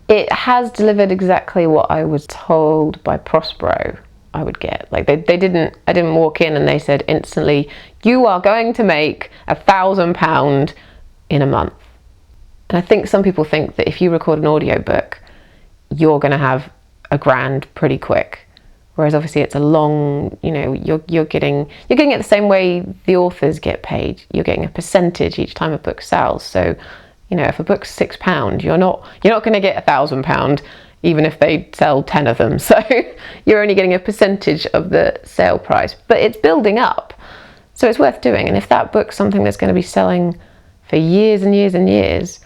It has delivered exactly what I was told by Prospero I would get. Like I didn't walk in and they said instantly, you are going to make £1,000 in a month. And I think some people think that if you record an audiobook, you're going to have £1,000 pretty quick. Whereas obviously it's a long, you're getting it the same way the authors get paid. You're getting a percentage each time a book sells. So, if a book's £6, you're not going to get £1,000 even if they sell 10 of them. So you're only getting a percentage of the sale price, but it's building up. So it's worth doing. And if that book's something that's going to be selling for years and years and years,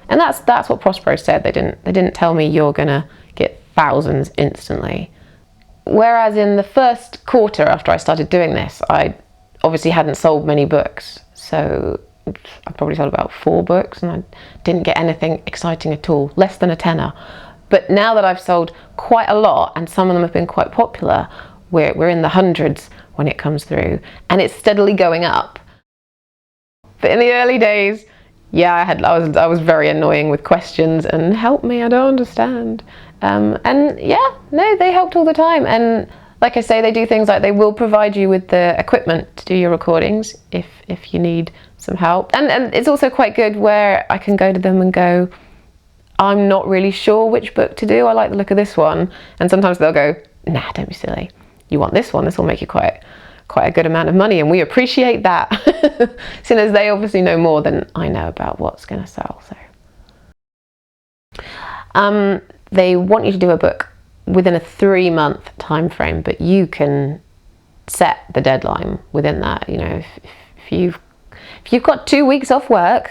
and that's what Prospero said. They didn't tell me you're going to get thousands instantly. Whereas in the first quarter after I started doing this, I obviously hadn't sold many books. So I probably sold about 4 books and I didn't get anything exciting at all, less than a tenner. But now that I've sold quite a lot and some of them have been quite popular, we're in the hundreds when it comes through and it's steadily going up. But in the early days, yeah, I was very annoying with questions and help me, I don't understand. And yeah, no, they helped all the time. And like I say, they do things like they will provide you with the equipment to do your recordings if you need some help. And it's also quite good where I can go to them and go, I'm not really sure which book to do. I like the look of this one. And sometimes they'll go, nah, don't be silly. You want this one. This will make you quite a good amount of money. And we appreciate that. Seeing as they obviously know more than I know about what's going to sell. So, they want you to do a book within a 3-month time frame, but you can set the deadline within that. If you've got 2 weeks off work,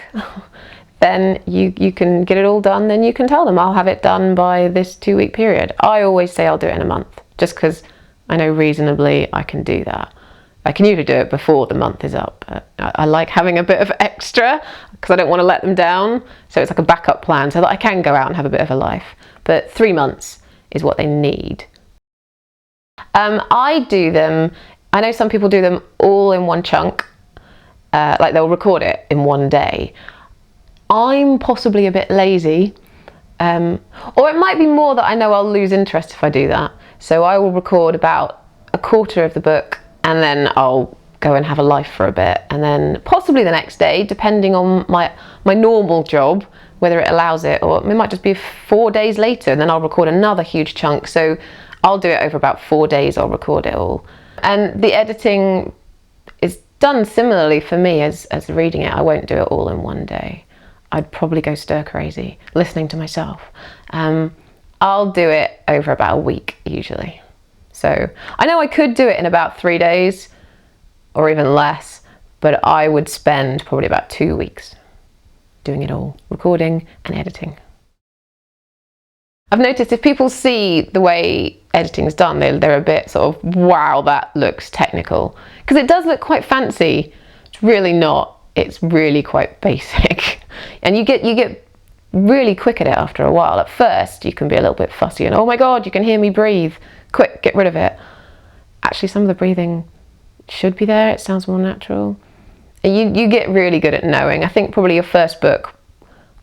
then you can get it all done. Then you can tell them, I'll have it done by this 2-week period. I always say I'll do it in a month, just because I know reasonably I can do that. I can usually do it before the month is up. I like having a bit of extra because I don't want to let them down. So it's like a backup plan so that I can go out and have a bit of a life. But 3 months is what they need. I do them, I know some people do them all in one chunk. Like they'll record it in one day. I'm possibly a bit lazy. Or it might be more that I know I'll lose interest if I do that. So I will record about a quarter of the book and then I'll go and have a life for a bit. And then possibly the next day, depending on my normal job, whether it allows it, or it might just be 4 days later and then I'll record another huge chunk. So I'll do it over about 4 days, I'll record it all. And the editing is done similarly for me as reading it. I won't do it all in one day. I'd probably go stir crazy listening to myself. I'll do it over about a week usually. So I know I could do it in about 3 days or even less, but I would spend probably about 2 weeks doing it all, recording and editing. I've noticed if people see the way editing's done, they're a bit sort of, wow, that looks technical. Because it does look quite fancy. It's really not. It's really quite basic. And you get really quick at it after a while. At first, you can be a little bit fussy and, oh my God, you can hear me breathe. Quick, get rid of it. Actually, some of the breathing should be there. It sounds more natural. And you get really good at knowing. I think probably your first book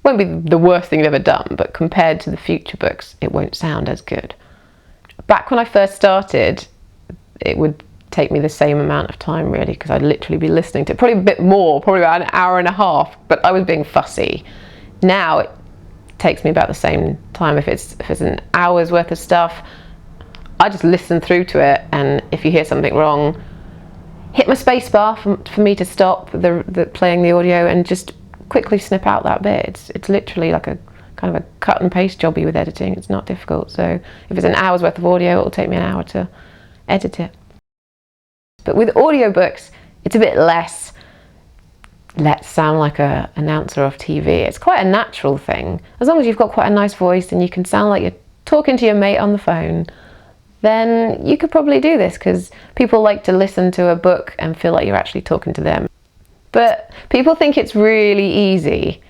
won't be the worst thing you've ever done, but compared to the future books, it won't sound as good. Back when I first started, it would take me the same amount of time really, because I'd literally be listening to it, probably a bit more, probably about an hour and a half, but I was being fussy. Now it takes me about the same time. If it's an hour's worth of stuff, I just listen through to it, and if you hear something wrong, hit my space bar for me to stop the playing the audio and just quickly snip out that bit. It's literally like a kind of a cut and paste jobby with editing. It's not difficult. So if it's an hour's worth of audio, it'll take me an hour to edit it. But with audiobooks, it's a bit less, let's sound like an announcer off TV. It's quite a natural thing. As long as you've got quite a nice voice and you can sound like you're talking to your mate on the phone, then you could probably do this, because people like to listen to a book and feel like you're actually talking to them. But people think it's really easy.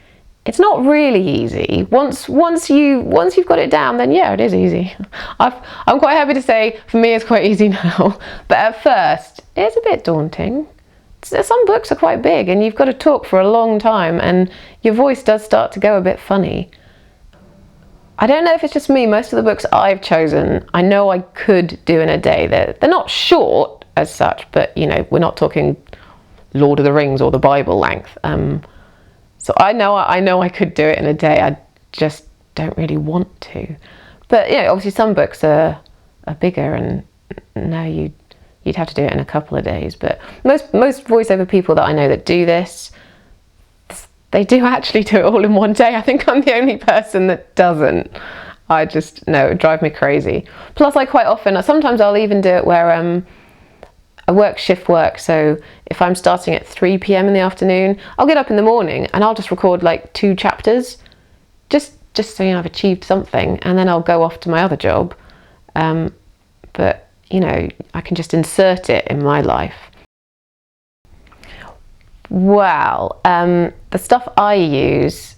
It's not really easy. Once you've got it down, then yeah, it is easy. I'm quite happy to say, for me, it's quite easy now. But at first, it's a bit daunting. Some books are quite big, and you've got to talk for a long time, and your voice does start to go a bit funny. I don't know if it's just me, most of the books I've chosen, I know I could do in a day. They're not short as such, but you know, we're not talking Lord of the Rings or the Bible length. So I know I could do it in a day. I just don't really want to. But you know, obviously some books are bigger, and no, you'd have to do it in a couple of days. But most voiceover people that I know that do this, they do actually do it all in one day. I think I'm the only person that doesn't. I just, no, it would drive me crazy. Plus, I quite often, sometimes I'll even do it where I work shift work. So if I'm starting at 3 p.m. in the afternoon, I'll get up in the morning and I'll just record like 2 chapters, just so you know I've achieved something, and then I'll go off to my other job. But you know, I can just insert it in my life. Well, the stuff I use,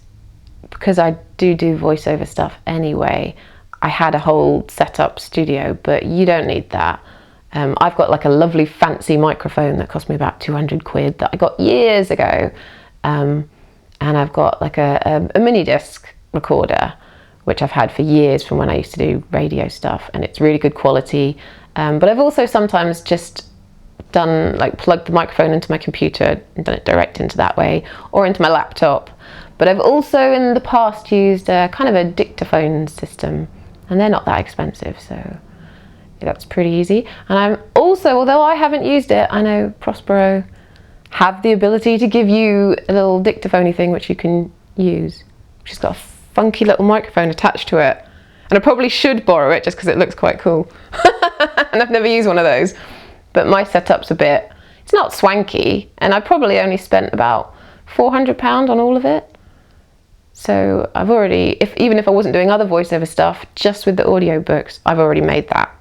because I do voiceover stuff anyway, I had a whole setup studio, but you don't need that. I've got like a lovely fancy microphone that cost me about 200 quid that I got years ago. And I've got like a mini disc recorder, which I've had for years from when I used to do radio stuff, and it's really good quality. But I've also sometimes just done like plugged the microphone into my computer and done it direct into that way, or into my laptop. But I've also in the past used a kind of a dictaphone system, and they're not that expensive, so that's pretty easy. And I'm also, although I haven't used it, I know Prospero have the ability to give you a little dictaphone thing which you can use, which has got a funky little microphone attached to it. And I probably should borrow it just because it looks quite cool. And I've never used one of those. But my setup's it's not swanky, and I probably only spent about £400 on all of it. So I've already, even if I wasn't doing other voiceover stuff, just with the audiobooks, I've already made that.